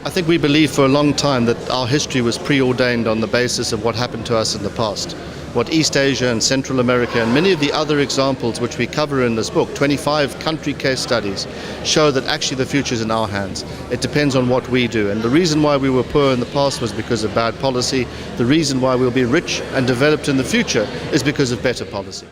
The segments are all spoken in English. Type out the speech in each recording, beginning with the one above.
I think we believe for a long time that our history was preordained on the basis of what happened to us in the past. What East Asia and Central America and many of the other examples which we cover in this book, 25 country case studies, show that actually the future is in our hands. It depends on what we do. And the reason why we were poor in the past was because of bad policy. The reason why we'll be rich and developed in the future is because of better policy.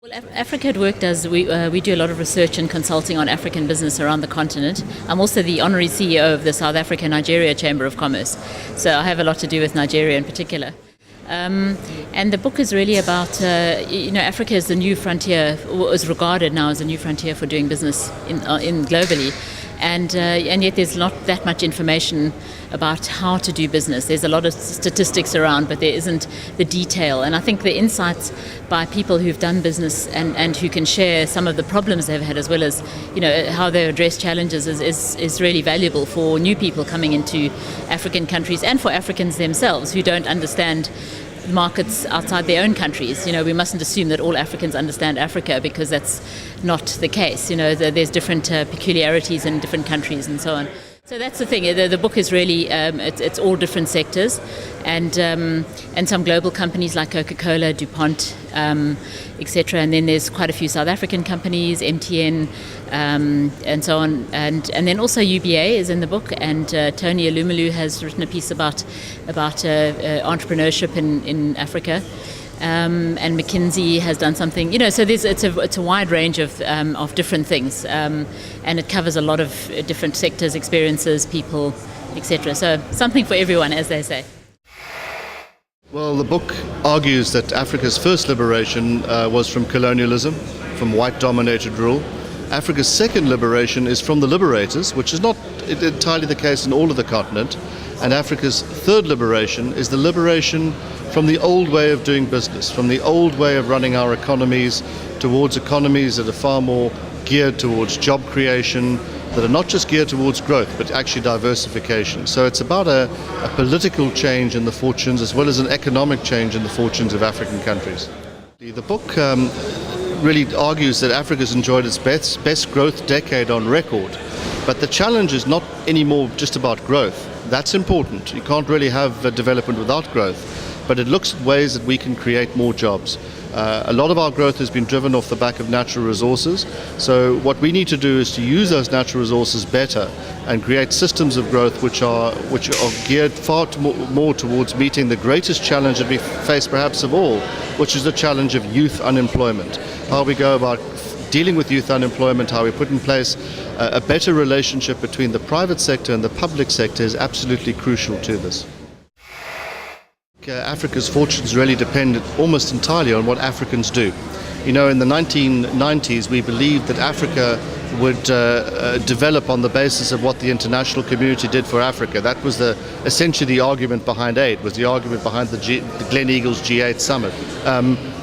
Well, Africa at Work we do a lot of research and consulting on African business around the continent. I'm also the honorary CEO of the South Africa-Nigeria Chamber of Commerce, so I have a lot to do with Nigeria in particular. And the book is really about, Africa is the new frontier, or is regarded now as a new frontier for doing business in globally. And yet there's not that much information about how to do business. There's a lot of statistics around, but there isn't the detail. And I think the insights by people who've done business and who can share some of the problems they've had, as well as how they address challenges, is really valuable for new people coming into African countries and for Africans themselves who don't understand markets outside their own countries. We mustn't assume that all Africans understand Africa, because that's not the case. There's different peculiarities in different countries and so on. So that's the thing. The book is really it's all different sectors, and some global companies like Coca-Cola, DuPont, etc. And then there's quite a few South African companies, MTN, and so on. And then also UBA is in the book, and Tony Alumelu has written a piece about entrepreneurship in Africa. And McKinsey has done something, so it's a wide range of different things, and it covers a lot of different sectors, experiences, people, etc. So something for everyone, as they say. Well, the book argues that Africa's first liberation was from colonialism, from white-dominated rule. Africa's second liberation is from the liberators, which is not entirely the case in all of the continent. And Africa's third liberation is the liberation from the old way of doing business, from the old way of running our economies, towards economies that are far more geared towards job creation, that are not just geared towards growth, but actually diversification. So it's about a political change in the fortunes, as well as an economic change in the fortunes of African countries. The book really argues that Africa's enjoyed its best growth decade on record, but the challenge is not anymore just about growth. That's important. You can't really have development without growth. But it looks at ways that we can create more jobs. A lot of our growth has been driven off the back of natural resources. So what we need to do is to use those natural resources better and create systems of growth which are geared far more towards meeting the greatest challenge that we face perhaps of all, which is the challenge of youth unemployment. How we go about dealing with youth unemployment, how we put in place a better relationship between the private sector and the public sector is absolutely crucial to this. Africa's fortunes really depend almost entirely on what Africans do. In the 1990s, we believed that Africa would develop on the basis of what the international community did for Africa. That was essentially the argument behind aid, was the argument behind the Gleneagles G8 summit.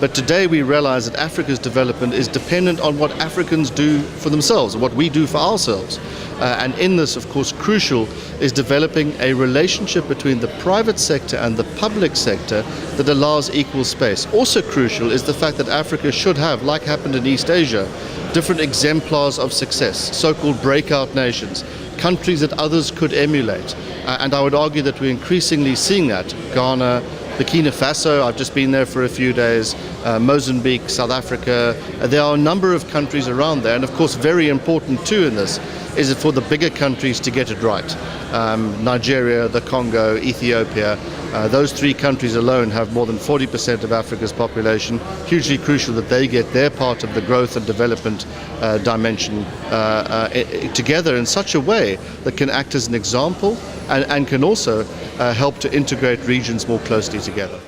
But today we realize that Africa's development is dependent on what Africans do for themselves, what we do for ourselves. And in this, of course, crucial is developing a relationship between the private sector and the public sector that allows equal space. Also crucial is the fact that Africa should have, like happened in East Asia, different exemplars of success, so-called breakout nations, countries that others could emulate. And I would argue that we're increasingly seeing that. Ghana, Burkina Faso, I've just been there for a few days, Mozambique, South Africa. There are a number of countries around there, and of course very important too in this is it for the bigger countries to get it right. Nigeria, the Congo, Ethiopia, those three countries alone have more than 40% of Africa's population. Hugely crucial that they get their part of the growth and development dimension together in such a way that can act as an example and can also help to integrate regions more closely together.